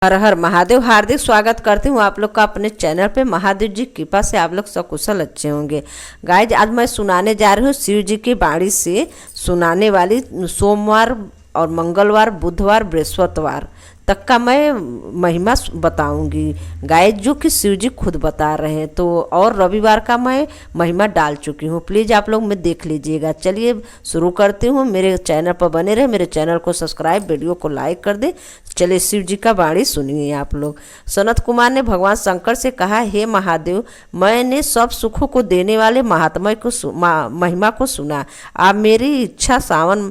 हर हर महादेव। हार्दिक स्वागत करती हूँ आप लोग का अपने चैनल पे। महादेव जी की कृपा से आप लोग सकुशल अच्छे होंगे। गाइज आज मैं सुनाने जा रही हूँ शिव जी की बाणी से सुनाने वाली सोमवार और मंगलवार, बुधवार, बृहस्पतिवार तक का मैं महिमा बताऊंगी। गाइज जो कि शिव जी खुद बता रहे हैं, तो और रविवार का मैं महिमा डाल चुकी हूँ। प्लीज़ आप लोग में देख लीजिएगा। चलिए शुरू करती हूँ। मेरे चैनल पर बने रहे, मेरे चैनल को सब्सक्राइब, वीडियो को लाइक कर दे। चलिए शिव जी का बाणी सुनिए आप लोग। सनत कुमार ने भगवान शंकर से कहा, हे महादेव, मैंने सब सुखों को देने वाले महात्मा को महिमा को सुना। आप मेरी इच्छा सावन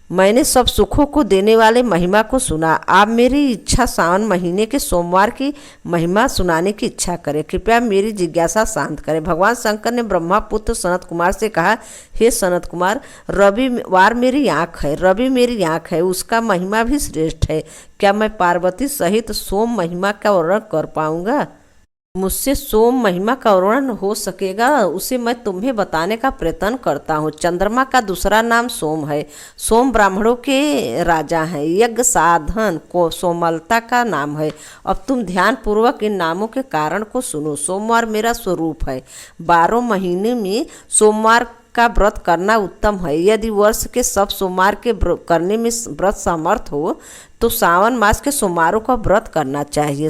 मैंने सब सुखों को देने वाले महिमा को सुना। आप मेरी इच्छा सावन महीने के सोमवार की महिमा सुनाने की इच्छा करें। कृपया मेरी जिज्ञासा शांत करें। भगवान शंकर ने ब्रह्मा पुत्र सनत कुमार से कहा, हे सनत कुमार, रविवार मेरी आँख है, रवि मेरी आँख है, उसका महिमा भी श्रेष्ठ है। क्या मैं पार्वती सहित सोम महिमा का वर्णन कर पाऊंगा? मुझसे सोम महिमा का वर्णन हो सकेगा, उसे मैं तुम्हें बताने का प्रयत्न करता हूँ। चंद्रमा का दूसरा नाम सोम है। सोम ब्राह्मणों के राजा हैं। यज्ञ साधन को सोमलता का नाम है। अब तुम ध्यान पूर्वक इन नामों के कारण को सुनो। सोमवार मेरा स्वरूप है। 12 महीने में सोमवार का व्रत करना उत्तम है। यदि वर्ष के सब सोमवार के करने में व्रत समर्थ हो तो सावन मास के सोमवारों का व्रत करना चाहिए।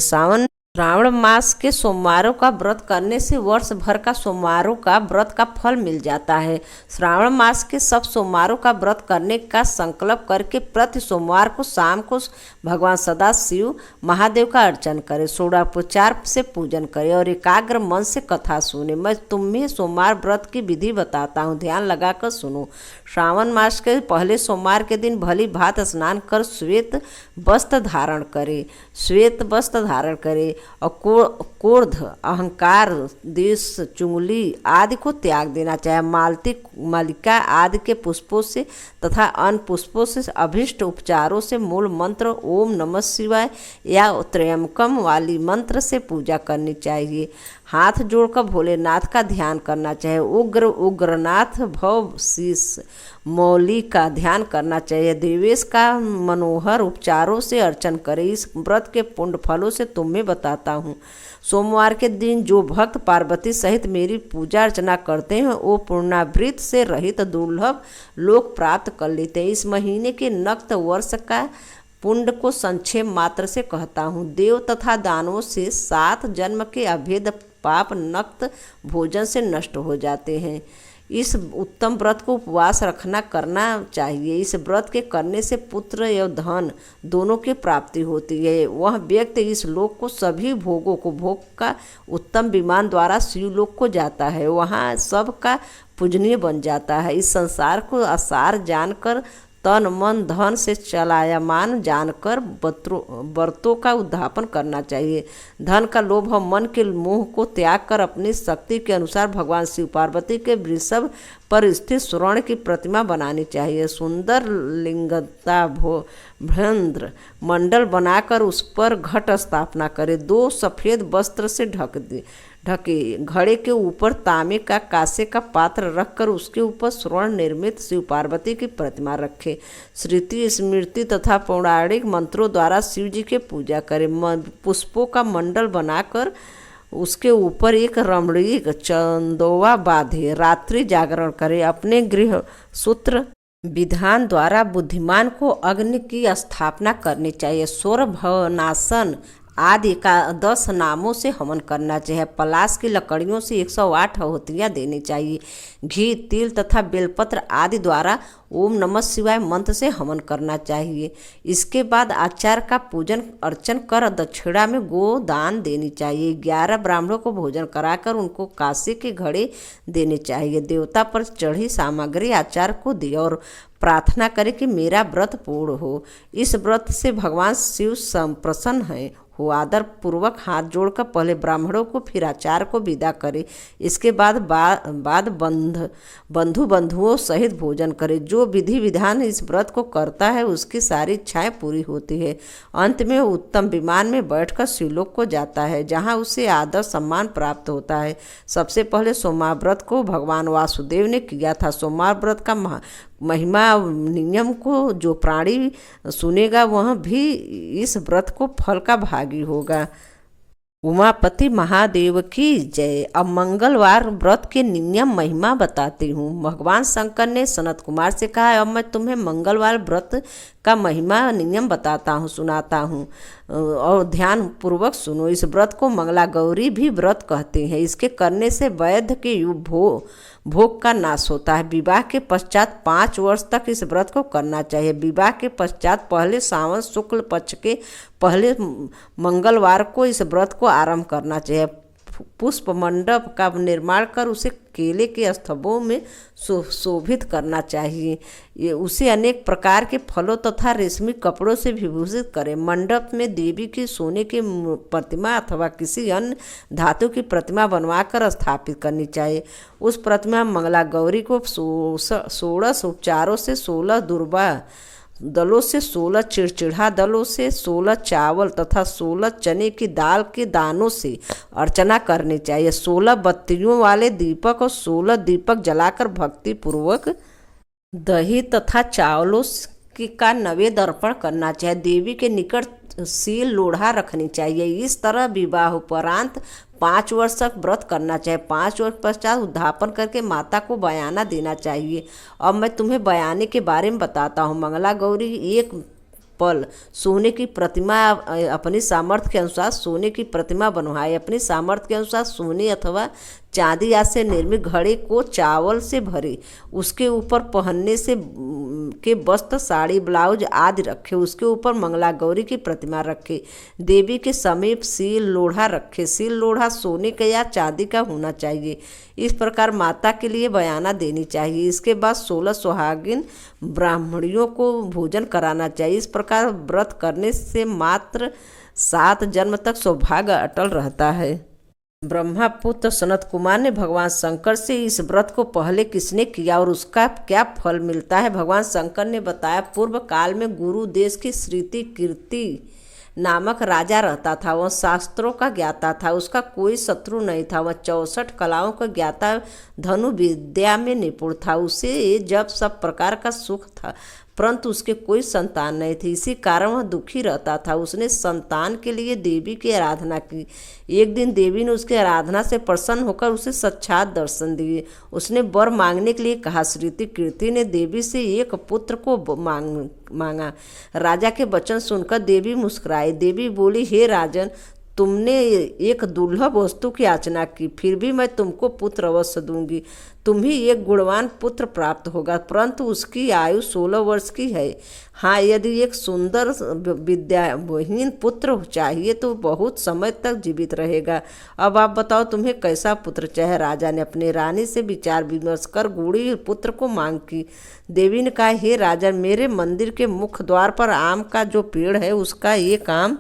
श्रावण मास के सोमवारों का व्रत करने से वर्ष भर का सोमवारों का व्रत का फल मिल जाता है। श्रावण मास के सब सोमवारों का व्रत करने का संकल्प करके प्रति सोमवार को शाम को भगवान सदा शिव महादेव का अर्चन करें, षोडशोपचार से पूजन करें और एकाग्र मन से कथा सुने। मैं तुम्हें सोमवार व्रत की विधि बताता हूँ, ध्यान लगाकर सुनो। श्रावण मास के पहले सोमवार के दिन भली भात स्नान कर श्वेत वस्त्र धारण करे, श्वेत वस्त्र धारण करे और क्रोध, अहंकार, देश, चुंगली आदि को त्याग देना चाहिए। मालती, मालिका आदि के पुष्पों से तथा अन्य पुष्पों से अभिष्ट उपचारों से मूल मंत्र ओम नमः शिवाय या त्रयंबकम वाली मंत्र से पूजा करनी चाहिए। हाथ जोड़कर भोलेनाथ का ध्यान करना चाहिए। उग्रनाथ भव शीश मौली का ध्यान करना चाहिए। देवेश का मनोहर उपचारों से अर्चन करें। इस व्रत के पुण्य फलों से तुम्हें बताता हूँ। सोमवार के दिन जो भक्त पार्वती सहित मेरी पूजा अर्चना करते हैं वो पूर्णावृत से रहित दुर्लभ लोक प्राप्त कर लेते हैं। इस महीने के नक्त वर्ष का पुण्य को संक्षेप मात्र से कहता हूँ। देव तथा दानवों से 7 जन्म के अभेद पाप नक्त भोजन से नष्ट हो जाते हैं। इस उत्तम व्रत को उपवास रखना करना चाहिए। इस व्रत के करने से पुत्र एवं धन दोनों की प्राप्ति होती है। वह व्यक्ति इस लोक को सभी भोगों को भोग का उत्तम विमान द्वारा शिवलोक को जाता है, वहाँ सब का पूजनीय बन जाता है। इस संसार को असार जानकर तन मन धन से चलायमान जानकर व्रतों का उद्यापन करना चाहिए। धन का लोभ और मन के मोह को त्याग कर अपनी शक्ति के अनुसार भगवान शिव पार्वती के वृषभ पर स्थित स्वर्ण की प्रतिमा बनानी चाहिए। सुंदर लिंगता भ्रंद्र मंडल बनाकर उस पर घट स्थापना करें। 2 सफ़ेद वस्त्र से ढके घड़े के ऊपर तांबे का कांसे का पात्र रखकर उसके ऊपर स्वर्ण निर्मित शिव पार्वती की प्रतिमा रखें। श्रुति स्मृति तथा पौराणिक मंत्रों द्वारा शिव जी की पूजा करें। पुष्पों का मंडल बनाकर उसके ऊपर एक रमणीक चंदोवा बांधे रात्रि जागरण करें। अपने गृह सूत्र विधान द्वारा बुद्धिमान को अग्नि की स्थापना करनी चाहिए। सौरभनासन आदि का 10 नामों से हवन करना चाहिए। पलाश की लकड़ियों से 108 आहुतियाँ देनी चाहिए। घी, तिल तथा बेलपत्र आदि द्वारा ओम नमः शिवाय मंत्र से हवन करना चाहिए। इसके बाद आचार का पूजन अर्चन कर दक्षिणा में गोदान देनी चाहिए। 11 ब्राह्मणों को भोजन कराकर उनको कांसे के घड़े देने चाहिए। देवता पर चढ़ी सामग्री आचार को दे और प्रार्थना करें कि मेरा व्रत पूर्ण हो। इस व्रत से भगवान शिव प्रसन्न हैं हो। आदर पूर्वक हाथ जोड़कर पहले ब्राह्मणों को फिर आचार्य को विदा करे। इसके बाद बंधुओं सहित भोजन करे। जो विधि विधान इस व्रत को करता है उसकी सारी इच्छाएं पूरी होती है। अंत में उत्तम विमान में बैठकर शिवलोक को जाता है, जहां उसे आदर सम्मान प्राप्त होता है। सबसे पहले सोमवार व्रत को भगवान वासुदेव ने किया था। सोमवार व्रत का महिमा नियम को जो प्राणी सुनेगा वह भी इस व्रत को फल का भागी होगा। उमापति महादेव की जय। अब मंगलवार व्रत के नियम महिमा बताती हूँ। भगवान शंकर ने सनत कुमार से कहा, अब मैं तुम्हें मंगलवार व्रत का महिमा नियम बताता हूँ, सुनाता हूँ और ध्यान पूर्वक सुनो। इस व्रत को मंगला गौरी भी व्रत कहते हैं। इसके करने से वैध के भोग का नाश होता है। विवाह के पश्चात 5 वर्ष तक इस व्रत को करना चाहिए। विवाह के पश्चात पहले सावन शुक्ल पक्ष के पहले मंगलवार को इस व्रत को आरंभ करना चाहिए। पुष्प मंडप का निर्माण कर उसे केले के स्तंभों में शोभित करना चाहिए। ये उसे अनेक प्रकार के फलों तथा रेशमी कपड़ों से विभूषित करें। मंडप में देवी की सोने की प्रतिमा अथवा किसी अन्य धातु की प्रतिमा बनवाकर स्थापित करनी चाहिए। उस प्रतिमा मंगला गौरी को 16 उपचारों से 16 दुर्वा दलों से 16 चिड़चिड़ा दलों से 16 चावल तथा 16 चने की दाल के दानों से अर्चना करनी चाहिए। 16 बत्तियों वाले दीपक और 16 दीपक जलाकर भक्ति पूर्वक दही तथा चावलों का नैवेद्य अर्पण करना चाहिए। देवी के निकट सील लोढ़ा रखनी चाहिए। इस तरह विवाह उपरांत 5 वर्ष तक व्रत करना चाहिए। 5 वर्ष पश्चात उद्यापन करके माता को बयाना देना चाहिए। अब मैं तुम्हें बयाने के बारे में बताता हूँ। मंगला गौरी एक पल सोने की प्रतिमा अपनी सामर्थ्य के अनुसार सोने की प्रतिमा बनवाए। अपनी सामर्थ्य के अनुसार सोने अथवा चांदी आदि से निर्मित घड़े को चावल से भरे। उसके ऊपर पहनने से के वस्त्र, साड़ी, ब्लाउज आदि रखे। उसके ऊपर मंगला गौरी की प्रतिमा रखे। देवी के समीप सील लोढ़ा रखे। सील लोढ़ा सोने का या चांदी का होना चाहिए। इस प्रकार माता के लिए बयाना देनी चाहिए। इसके बाद 16 सुहागिन ब्राह्मणियों को भोजन कराना चाहिए। इस प्रकार व्रत करने से मात्र 7 जन्म तक सौभाग्य अटल रहता है। ब्रह्मपुत्र सनत कुमार ने भगवान शंकर से इस व्रत को पहले किसने किया और उसका क्या फल मिलता है। भगवान शंकर ने बताया, पूर्व काल में गुरु देश की श्रुति कीर्ति नामक राजा रहता था। वह शास्त्रों का ज्ञाता था। उसका कोई शत्रु नहीं था। वह 64 कलाओं का ज्ञाता, धनु विद्या में निपुण था। उसे जब सब प्रकार का सुख था, परंतु उसके कोई संतान नहीं थी। इसी कारण वह दुखी रहता था। उसने संतान के लिए देवी की आराधना की। एक दिन देवी ने उसकी आराधना से प्रसन्न होकर उसे साक्षात दर्शन दिए। उसने वर मांगने के लिए कहा। श्रुति कीर्ति ने देवी से एक पुत्र को मांगा। राजा के वचन सुनकर देवी मुस्कुराई। देवी बोली, हे राजन, तुमने एक दुर्लभ वस्तु की याचना की, फिर भी मैं तुमको पुत्र अवश्य दूंगी। तुम्हें एक गुणवान पुत्र प्राप्त होगा, परंतु उसकी आयु 16 वर्ष की है। हाँ, यदि एक सुंदर विद्याहीन पुत्र चाहिए तो बहुत समय तक जीवित रहेगा। अब आप बताओ, तुम्हें कैसा पुत्र चाहे। राजा ने अपनी रानी से विचार विमर्श कर गूढ़ी पुत्र को मांग की। देवी ने कहा, हे राजा, मेरे मंदिर के मुख्य द्वार पर आम का जो पेड़ है उसका एक आम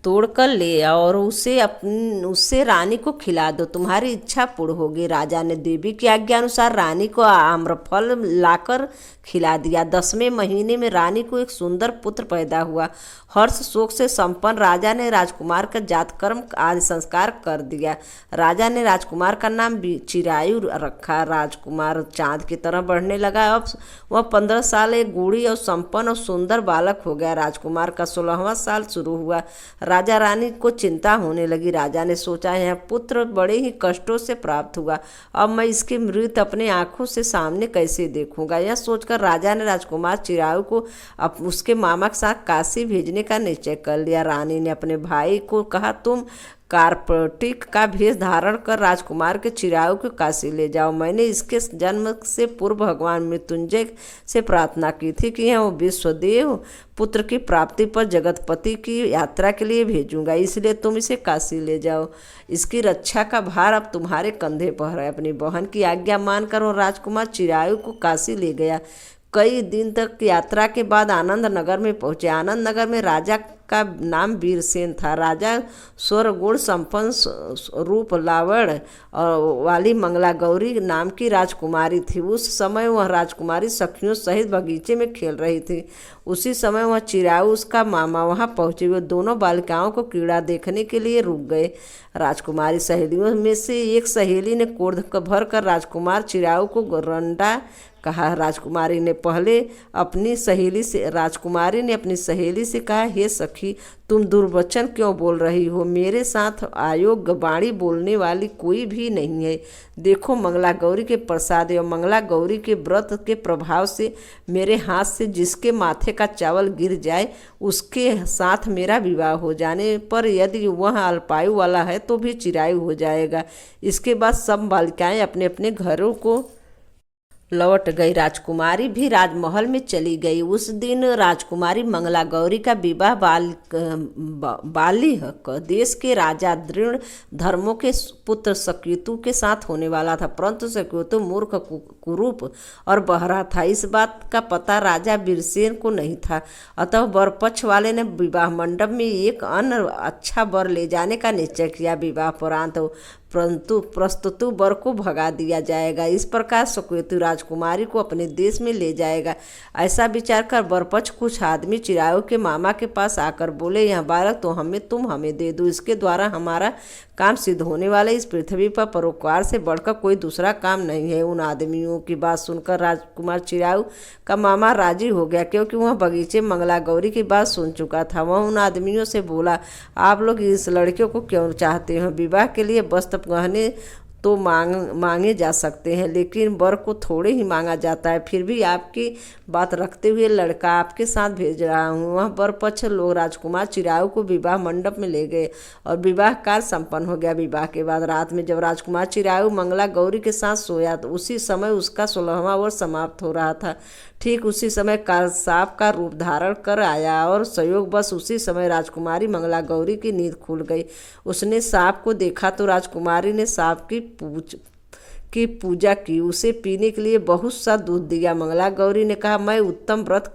तोड़कर ले आओ और उससे रानी को खिला दो, तुम्हारी इच्छा पूर्ण होगी। राजा ने देवी की आज्ञा अनुसार रानी को आम्रफल लाकर खिला दिया। 10वें महीने में रानी को एक सुंदर पुत्र पैदा हुआ। हर्ष शोक से संपन्न राजा ने राजकुमार का जातकर्म आदि संस्कार कर दिया। राजा ने राजकुमार का नाम चिरायु रखा। राजकुमार चांद की तरह बढ़ने लगा। अब वह 15 साल एक गूढ़ी और संपन्न और सुंदर बालक हो गया। राजकुमार का 16वां साल शुरू हुआ। राजा रानी को चिंता होने लगी। राजा ने सोचा, यह पुत्र बड़े ही कष्टों से प्राप्त हुआ, अब मैं इसकी मृत्यु अपने आंखों से सामने कैसे देखूंगा। यह सोचकर राजा ने राजकुमार चिरायु को उसके मामा के साथ काशी भेजने का निश्चय कर लिया। रानी ने अपने भाई को कहा, तुम कार्पटिक का भेष धारण कर राजकुमार के चिरायु को काशी ले जाओ। मैंने इसके जन्म से पूर्व भगवान मृत्युंजय से प्रार्थना की थी कि यह विश्वदेव पुत्र की प्राप्ति पर जगतपति की यात्रा के लिए भेजूंगा, इसलिए तुम इसे काशी ले जाओ। इसकी रक्षा का भार अब तुम्हारे कंधे पर है। अपनी बहन की आज्ञा मानकर वो राजकुमार चिरायु को काशी ले गया। कई दिन तक यात्रा के बाद आनंद नगर में पहुंचे। आनंद नगर में राजा का नाम वीरसेन था। राजा स्वर्गुण संपन्न रूप लावण्य वाली मंगला गौरी नाम की राजकुमारी थी। उस समय वह राजकुमारी सखियों सहित बगीचे में खेल रही थी। उसी समय वह चिरायु उसका मामा वहां पहुंचे। वे दोनों बालिकाओं को क्रीड़ा देखने के लिए रुक गए। राजकुमारी सहेलियों में से एक सहेली ने क्रोध भर कर राजकुमार चिरायु को रंडा कहा। राजकुमारी ने अपनी सहेली से कहा, हे सखी, तुम दुर्वचन क्यों बोल रही हो? मेरे साथ अयोग्य वाणी बोलने वाली कोई भी नहीं है। देखो, मंगला गौरी के प्रसाद और मंगला गौरी के व्रत के प्रभाव से मेरे हाथ से जिसके माथे का चावल गिर जाए उसके साथ मेरा विवाह हो जाने पर यदि वह अल्पायु वाला है तो भी चिरायु हो जाएगा। इसके बाद सब बालिकाएं अपने अपने घरों को लौट गई। राजकुमारी भी राजमहल में चली गई। उस दिन राजकुमारी मंगला गौरी का विवाह बालिहक देश के राजा दृढ़ धर्मों के पुत्र सकेतु के साथ होने वाला था, परंतु सकेतु मूर्ख, कुरूप और बहरा था। इस बात का पता राजा वीरसेन को नहीं था। अतः वर पक्ष वाले ने विवाह मंडप में एक अन्य अच्छा वर ले जाने का निश्चय किया। विवाह परंतु प्रस्तुत वर को भगा दिया जाएगा। इस प्रकार सकेतु राजकुमारी को अपने देश में ले जाएगा। ऐसा विचार कर वरपक्ष कुछ आदमी चिरायु के मामा के पास आकर बोले, यह बालक तो तुम हमें दे दो, इसके द्वारा हमारा काम सिद्ध होने वाला इस पृथ्वी पर परोपकार से बढ़कर कोई दूसरा काम नहीं है। उन आदमियों की बात सुनकर राजकुमार चिरायु का मामा राजी हो गया, क्योंकि वह बगीचे मंगला गौरी की बात सुन चुका था। वह उन आदमियों से बोला, आप लोग इस लड़कियों को क्यों चाहते हैं? विवाह के लिए वस्त्र गहने तो मांगे जा सकते हैं, लेकिन वर को थोड़े ही मांगा जाता है। फिर भी आपकी बात रखते हुए लड़का आपके साथ भेज रहा हूँ। वह वर पक्ष लोग राजकुमार चिरायु को विवाह मंडप में ले गए और विवाह काल संपन्न हो गया। विवाह के बाद रात में जब राजकुमार चिरायु मंगला गौरी के साथ सोया तो उसी समय उसका 16वां वर्ष समाप्त हो रहा था। ठीक उसी समय काल सांप का रूप धारण कर आया और संयोग बस उसी समय राजकुमारी मंगला गौरी की नींद खुल गई। उसने सांप को देखा तो राजकुमारी ने सांप की पूजा की, उसे पीने के लिए बहुत सा दूध दिया। मंगला गौरी ने कहा, मैं उत्तम व्रत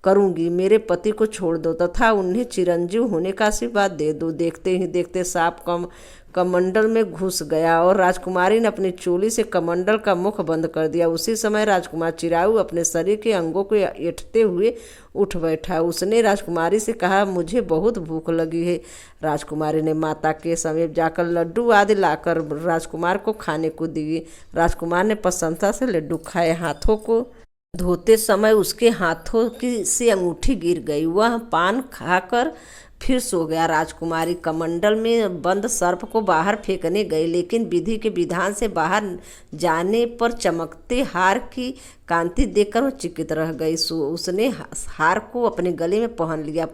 करूंगी, मेरे पति को छोड़ दो तथा उन्हें चिरंजीव होने का आशीर्वाद दे दो। देखते ही देखते सांप कमंडल में घुस गया और राजकुमारी ने अपनी चोली से कमंडल का मुख बंद कर दिया। उसी समय राजकुमार चिरायु अपने शरीर के अंगों को ऐंठते हुए उठ बैठा। उसने राजकुमारी से कहा, मुझे बहुत भूख लगी है। राजकुमारी ने माता के समीप जाकर लड्डू आदि लाकर राजकुमार को खाने को दिए। राजकुमार ने प्रसन्नता से लड्डू खाए। हाथों को धोते समय उसके हाथों से अंगूठी गिर गई। वह पान खाकर फिर सो गया। राजकुमारी कमंडल में बंद सर्प को बाहर फेंकने गई, लेकिन विधि के विधान से बाहर जाने पर चमकते हार की कांति देखकर वह चकित रह गई। उसने हार को अपने गले में पहन लिया।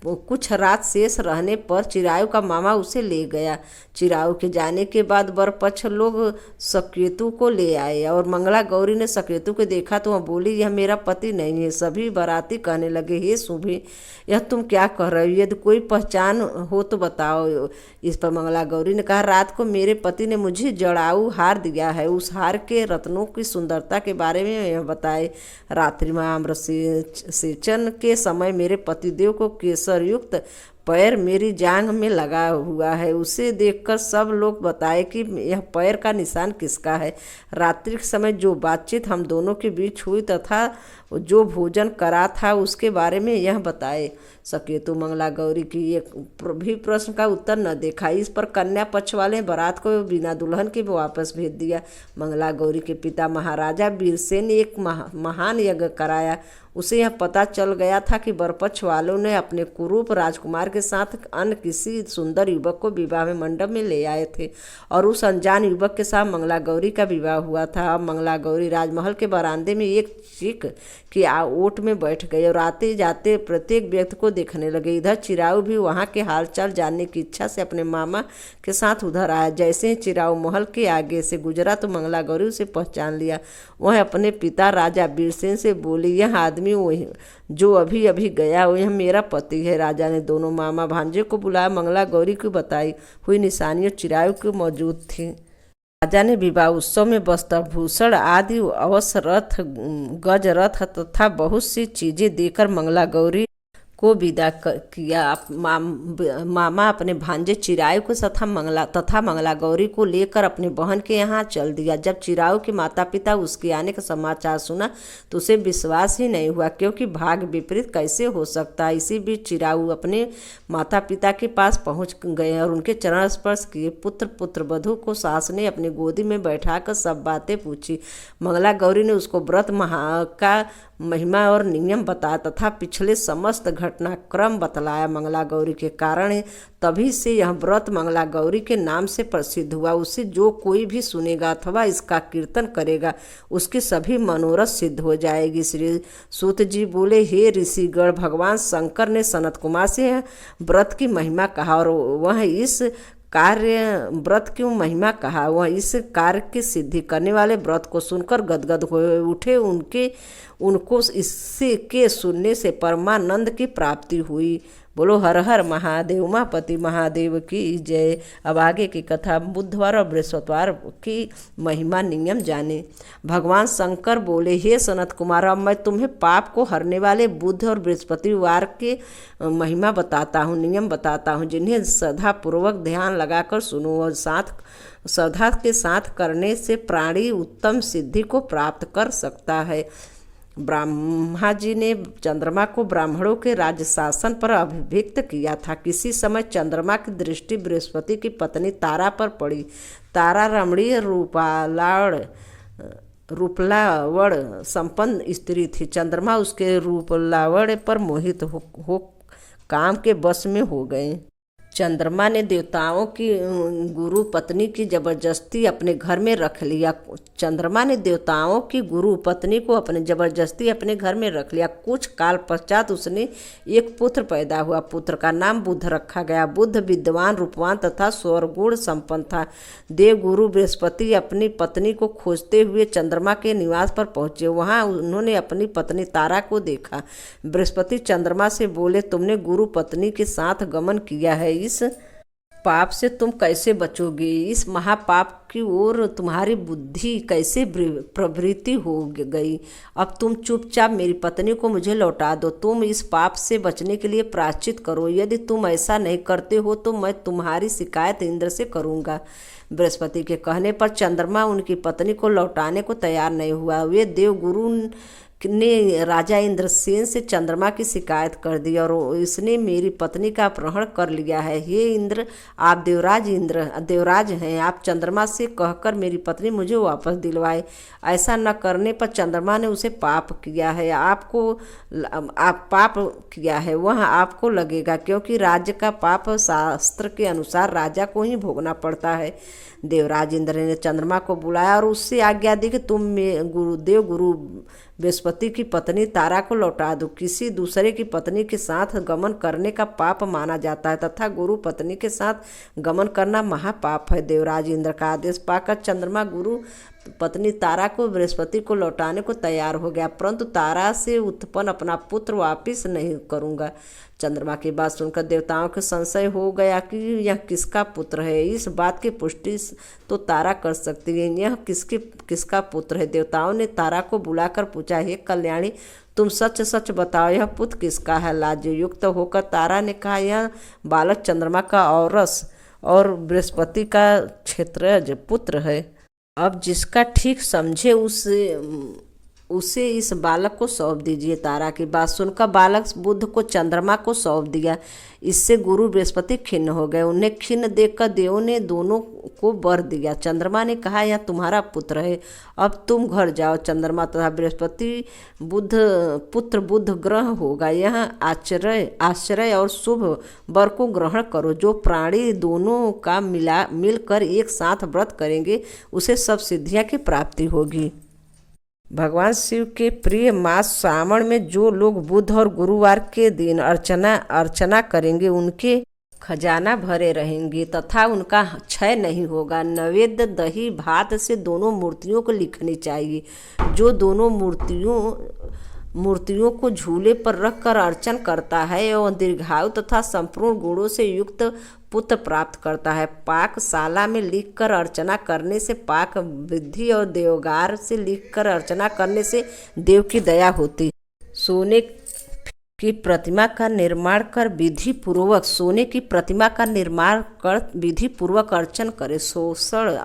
कुछ रात शेष रहने पर चिरायु का मामा उसे ले गया। चिरायु के जाने के बाद वर पक्ष लोग सकेतु को ले आए और मंगला गौरी ने सकेतु को देखा तो वह बोली, यह मेरा पति नहीं है। सभी बाराती कहने लगे, हे शुभे, यह तुम क्या कह रही हो? यदि कोई पहचान हो तो बताओ। इस पर मंगला गौरी ने कहा, रात को मेरे पति ने मुझे जड़ाऊ हार दिया है। उस हार के रत्नों की सुंदरता के बारे में यह बताए। रात्रि में आम्र सेचन के समय मेरे पतिदेव को केसर युक्त पैर मेरी जांघ में लगा हुआ है। उसे देखकर सब लोग बताए कि यह पैर का निशान किसका है। रात्रि के समय जो बातचीत हम दोनों के बीच हुई तथा जो भोजन करा था उसके बारे में यह बताए। सकेतु मंगला गौरी की एक भी प्रश्न का उत्तर न देखा। इस पर कन्या पक्ष वाले बारात को बिना दुल्हन के वापस भेज दिया। मंगला गौरी के पिता महाराजा वीरसेन ने एक महान यज्ञ कराया। उसे यह पता चल गया था कि बरपक्ष वालों ने अपने कुरूप राजकुमार के साथ अन्य किसी सुंदर युवक को विवाह में मंडप में ले आए थे और उस अनजान युवक के साथ मंगला गौरी का विवाह हुआ था। अब मंगला गौरी राजमहल के बरामदे में एक चीख की ओट में बैठ गए और आते जाते प्रत्येक व्यक्ति को देखने लगे। इधर चिरायु भी वहाँ के हालचाल जानने की इच्छा से अपने मामा के साथ उधर आया। जैसे ही चिरायु महल के आगे से गुजरा तो मंगला गौरी उसे पहचान लिया। वह अपने पिता राजा वीरसेन से बोली, यह आदमी वही जो अभी अभी गया वह मेरा पति है। राजा ने दोनों मामा भांजे को बुलाया। मंगला गौरी को बताई हुई निशानियां चिरायु को मौजूद थी। राजा ने विवाह उत्सव में वस्त्र भूषण आदि अवश्य रथ, गज रथ तथा बहुत सी चीजें देकर मंगला गौरी को विदा किया। मामा अपने भांजे चिरायु को तथा मंगला गौरी को लेकर अपने बहन के यहाँ चल दिया। जब चिरायु के माता पिता उसके आने का समाचार सुना तो उसे विश्वास ही नहीं हुआ, क्योंकि भाग्य विपरीत कैसे हो सकता। इसी बीच चिरायु अपने माता पिता के पास पहुँच गए और उनके चरण स्पर्श किए। पुत्रवधू को सास ने अपनी गोदी में बैठाकर सब बातें पूछी। मंगला गौरी ने उसको व्रत का महिमा और नियम बताया तथा पिछले समस्त घटनाक्रम बतलाया। मंगला गौरी के कारण तभी से यह व्रत मंगला गौरी के नाम से प्रसिद्ध हुआ। उसे जो कोई भी सुनेगा अथवा इसका कीर्तन करेगा उसकी सभी मनोरथ सिद्ध हो जाएगी। श्री सूत जी बोले, हे ऋषिगण, भगवान शंकर ने सनत कुमार से व्रत की महिमा कहा और वह इस कार्य की सिद्धि करने वाले व्रत को सुनकर गदगद हो उठे। उनको इससे के सुनने से परमानंद की प्राप्ति हुई। बोलो हर हर महादेव, उमापति महादेव की जय। अब आगे की कथा बुधवार और बृहस्पतिवार की महिमा नियम जाने। भगवान शंकर बोले, हे सनत कुमार, अब मैं तुम्हें पाप को हरने वाले बुध और बृहस्पतिवार के महिमा बताता हूँ, नियम बताता हूँ, जिन्हें श्रद्धापूर्वक ध्यान लगाकर सुनो और श्रद्धा के साथ करने से प्राणी उत्तम सिद्धि को प्राप्त कर सकता है। ब्रह्मा जी ने चंद्रमा को ब्राह्मणों के राज्य शासन पर अभिषिक्त किया था। किसी समय चंद्रमा की दृष्टि बृहस्पति की पत्नी तारा पर पड़ी। तारा रमणीय रूपलावड़ संपन्न स्त्री थी। चंद्रमा उसके रूपलावड़ पर मोहित हो काम के वश में हो गए। चंद्रमा ने देवताओं की गुरु पत्नी की जबरदस्ती अपने घर में रख लिया। चंद्रमा ने देवताओं की गुरु पत्नी को जबरदस्ती अपने घर में रख लिया। कुछ काल पश्चात उसने एक पुत्र पैदा हुआ। पुत्र का नाम बुध रखा गया। बुध विद्वान, रूपवान तथा स्वरगुण संपन्न था। देवगुरु बृहस्पति अपनी पत्नी को खोजते हुए चंद्रमा के निवास पर पहुंचे। वहां उन्होंने अपनी पत्नी तारा को देखा। बृहस्पति चंद्रमा से बोले, तुमने गुरु पत्नी के साथ गमन किया है, इस पाप से तुम कैसे बचोगे? इस महापाप की ओर तुम्हारी बुद्धि कैसे प्रवृत्ति हो गई? अब तुम चुपचाप मेरी पत्नी को मुझे लौटा दो। तुम इस पाप से बचने के लिए प्रायश्चित करो। यदि तुम ऐसा नहीं करते हो तो मैं तुम्हारी शिकायत इंद्र से करूँगा। बृहस्पति के कहने पर चंद्रमा उनकी पत्नी को लौटाने को तैयार नहीं हुआ। वे देवगुरु ने राजा इंद्रसेन से चंद्रमा की शिकायत कर दी और इसने मेरी पत्नी का अपहरण कर लिया है। हे इंद्र, आप देवराज हैं। आप चंद्रमा से कहकर मेरी पत्नी मुझे वापस दिलवाए। ऐसा न करने पर चंद्रमा ने उसे पाप किया है। आप पाप किया है वह आपको लगेगा, क्योंकि राज्य का पाप शास्त्र के अनुसार राजा को ही भोगना पड़ता है। देवराज इंद्र ने चंद्रमा को बुलाया और उससे आज्ञा दी कि तुम गुरु बृहस्पति की पत्नी तारा को लौटा दो। किसी दूसरे की पत्नी के साथ गमन करने का पाप माना जाता है तथा गुरु पत्नी के साथ गमन करना महापाप है। देवराज इंद्र का आदेश पाकर चंद्रमा गुरु पत्नी तारा को बृहस्पति को लौटाने को तैयार हो गया, परंतु तारा से उत्पन्न अपना पुत्र वापिस नहीं करूँगा। चंद्रमा की बात सुनकर देवताओं को संशय हो गया कि यह किसका पुत्र है। इस बात की पुष्टि तो तारा कर सकती है, यह किसका पुत्र है। देवताओं ने तारा को बुलाकर पूछा, हे कल्याणी, तुम सच सच बताओ, यह पुत्र किसका है। लाजयुक्त होकर तारा ने कहा, यह बालक चंद्रमा का औरस और बृहस्पति का क्षेत्रज पुत्र है। अब जिसका ठीक समझे उसे इस बालक को सौंप दीजिए। तारा की बात सुनकर बालक बुध को चंद्रमा को सौंप दिया। इससे गुरु बृहस्पति खिन्न हो गए। उन्हें खिन्न देखकर देवों ने दोनों को वर दिया। चंद्रमा ने कहा, यह तुम्हारा पुत्र है, अब तुम घर जाओ। चंद्रमा तथा बृहस्पति पुत्र बुध ग्रह होगा। यह आश्चर्य और शुभ वर को ग्रहण करो। जो प्राणी दोनों का मिलकर एक साथ व्रत करेंगे उसे सब सिद्धियां की प्राप्ति होगी। भगवान शिव के प्रिय मास श्रावण में जो लोग बुध और गुरुवार के दिन अर्चना करेंगे उनके खजाना भरे रहेंगे तथा उनका क्षय नहीं होगा। नैवेद्य दही भात से दोनों मूर्तियों को लिखनी चाहिए। जो दोनों मूर्तियों को झूले पर रखकर अर्चन करता है और दीर्घायु तथा संपूर्ण गुणों से युक्त पुत्र प्राप्त करता है। पाकशाला में लिखकर अर्चना करने से पाक वृद्धि और देवगार से लिखकर अर्चना करने से देव की दया होती। सोने की प्रतिमा का निर्माण कर विधि पूर्वक सोने की प्रतिमा का निर्माण कर विधि पूर्वक अर्चन करे, शोषण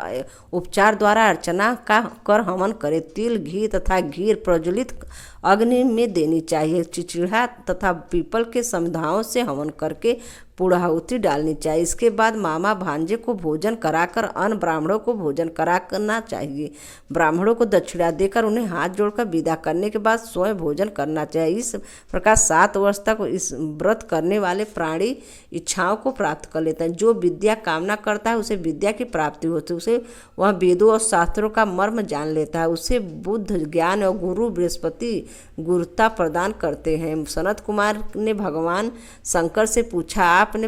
उपचार द्वारा अर्चना का कर हवन करे, तिल घी तथा घी प्रज्वलित अग्नि में देनी चाहिए, चिचिड़ा तथा पीपल के समुदायों से हवन करके पूर्णाहुति डालनी चाहिए। इसके बाद मामा भांजे को भोजन कराकर अन्य ब्राह्मणों को भोजन करा करना चाहिए। ब्राह्मणों को दक्षिणा देकर उन्हें हाथ जोड़कर विदा करने के बाद स्वयं भोजन करना चाहिए। इस प्रकार 7 वर्ष तक इस व्रत करने वाले प्राणी इच्छाओं को प्राप्त कर लेते हैं। जो विद्या कामना करता है उसे विद्या की प्राप्ति होती है, उसे वह वेदों और शास्त्रों का मर्म जान लेता है, उसे बुद्ध ज्ञान और गुरु बृहस्पति गुरुता प्रदान करते हैं। सनत कुमार ने भगवान शंकर से पूछा, आपने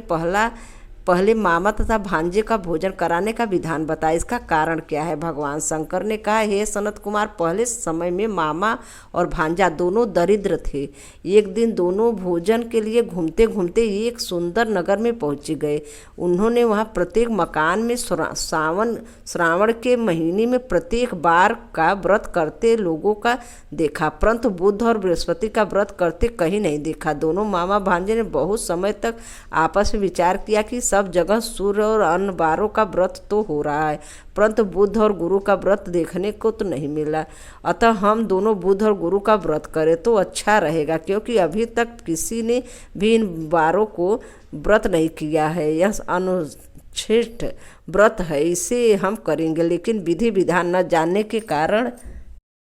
पहले मामा तथा भांजे का भोजन कराने का विधान बताया, इसका कारण क्या है? भगवान शंकर ने कहा, हे सनत कुमार, पहले समय में मामा और भांजा दोनों दरिद्र थे। एक दिन दोनों भोजन के लिए घूमते घूमते एक सुंदर नगर में पहुंच गए। उन्होंने वहां प्रत्येक मकान में श्रावण के महीने में प्रत्येक बार का व्रत करते लोगों का देखा, परंतु बुध और बृहस्पति का व्रत करते कहीं नहीं देखा। दोनों मामा भांजे ने बहुत समय तक आपस में विचार किया कि सब जगह सूर्य और अन्य बारों का व्रत तो हो रहा है, परंतु बुद्ध और गुरु का व्रत देखने को तो नहीं मिला। अतः हम दोनों बुद्ध और गुरु का व्रत करें तो अच्छा रहेगा, क्योंकि अभी तक किसी ने भी इन बारों को व्रत नहीं किया है। यह अनुष्ठित व्रत है, इसे हम करेंगे। लेकिन विधि विधान न जानने के कारण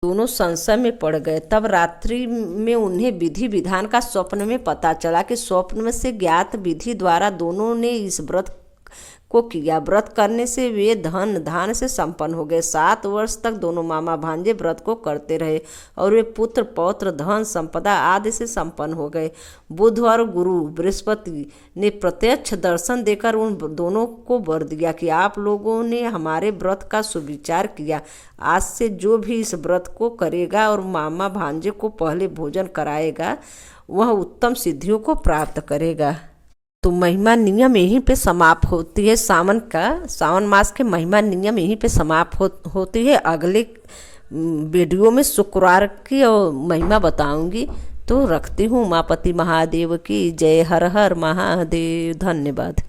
दोनों संशय में पड़ गए। तब रात्रि में उन्हें विधि विधान का स्वप्न में पता चला कि स्वप्न में से ज्ञात विधि द्वारा दोनों ने इस व्रत को किया। व्रत करने से वे धन धान से संपन्न हो गए। 7 वर्ष तक दोनों मामा भांजे व्रत को करते रहे और वे पुत्र पौत्र धन संपदा आदि से संपन्न हो गए। बुध और गुरु बृहस्पति ने प्रत्यक्ष दर्शन देकर उन दोनों को वर दिया कि आप लोगों ने हमारे व्रत का सुविचार किया। आज से जो भी इस व्रत को करेगा और मामा भांजे को पहले भोजन कराएगा, वह उत्तम सिद्धियों को प्राप्त करेगा। तो महिमा नियम यहीं पे समाप्त होती है। सावन मास के महिमा नियम यहीं पे समाप्त होती है। अगले वीडियो में शुक्रवार की और महिमा बताऊंगी। तो रखती हूँ। उमापति महादेव की जय। हर हर महादेव। धन्यवाद।